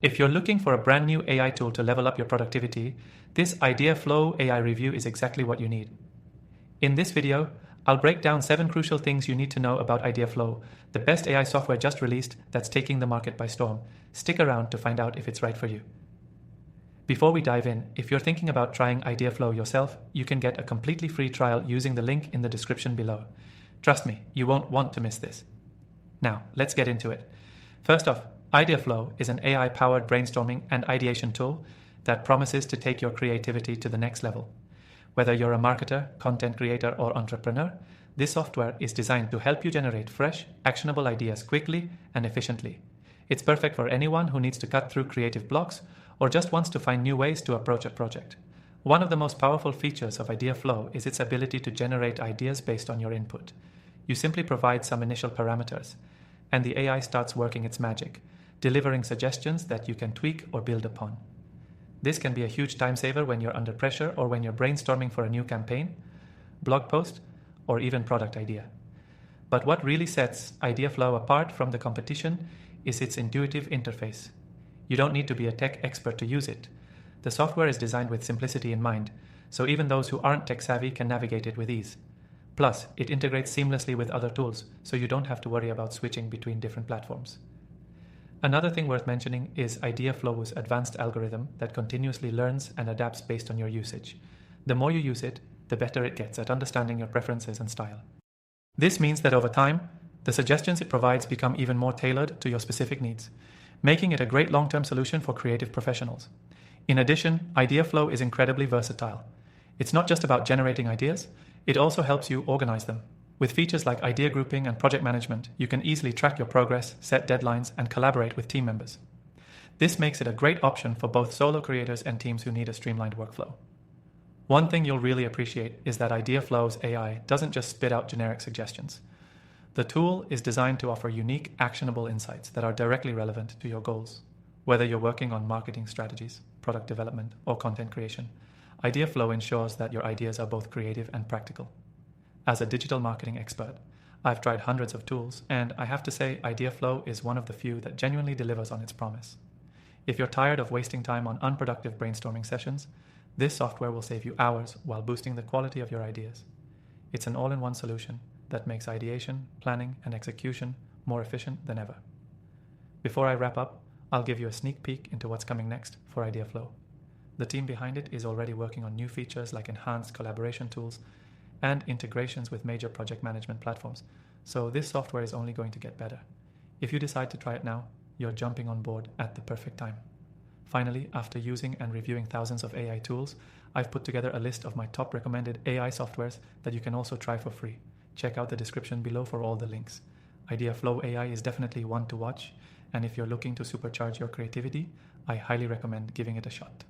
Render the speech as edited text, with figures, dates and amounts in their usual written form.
If you're looking for a brand new AI tool to level up your productivity, this Floww AI review is exactly what you need. In this video, I'll break down 7 crucial things you need to know about Floww, the best AI software just released that's taking the market by storm. Stick around to find out if it's right for you. Before we dive in, if you're thinking about trying Floww yourself, you can get a completely free trial using the link in the description below. Trust me, you won't want to miss this. Now, let's get into it. First off, Floww is an AI-powered brainstorming and ideation tool that promises to take your creativity to the next level. Whether you're a marketer, content creator, or entrepreneur, this software is designed to help you generate fresh, actionable ideas quickly and efficiently. It's perfect for anyone who needs to cut through creative blocks or just wants to find new ways to approach a project. One of the most powerful features of Floww is its ability to generate ideas based on your input. You simply provide some initial parameters, and the AI starts working its magic, delivering suggestions that you can tweak or build upon. This can be a huge time saver when you're under pressure or when you're brainstorming for a new campaign, blog post, or even product idea. But what really sets Floww apart from the competition is its intuitive interface. You don't need to be a tech expert to use it. The software is designed with simplicity in mind, so even those who aren't tech savvy can navigate it with ease. Plus, it integrates seamlessly with other tools, so you don't have to worry about switching between different platforms. Another thing worth mentioning is Floww's advanced algorithm that continuously learns and adapts based on your usage. The more you use it, the better it gets at understanding your preferences and style. This means that over time, the suggestions it provides become even more tailored to your specific needs, making it a great long-term solution for creative professionals. In addition, Floww is incredibly versatile. It's not just about generating ideas, it also helps you organize them. With features like idea grouping and project management, you can easily track your progress, set deadlines, and collaborate with team members. This makes it a great option for both solo creators and teams who need a streamlined workflow. One thing you'll really appreciate is that Floww's AI doesn't just spit out generic suggestions. The tool is designed to offer unique, actionable insights that are directly relevant to your goals. Whether you're working on marketing strategies, product development, or content creation, Floww ensures that your ideas are both creative and practical. As a digital marketing expert, I've tried hundreds of tools, and I have to say Floww is one of the few that genuinely delivers on its promise. If you're tired of wasting time on unproductive brainstorming sessions, this software will save you hours while boosting the quality of your ideas. It's an all-in-one solution that makes ideation, planning, and execution more efficient than ever. Before I wrap up, I'll give you a sneak peek into what's coming next for Floww. The team behind it is already working on new features like enhanced collaboration tools and integrations with major project management platforms, so this software is only going to get better. If you decide to try it now, you're jumping on board at the perfect time. Finally, after using and reviewing thousands of AI tools, I've put together a list of my top recommended AI softwares that you can also try for free. Check out the description below for all the links. Floww AI is definitely one to watch, and if you're looking to supercharge your creativity, I highly recommend giving it a shot.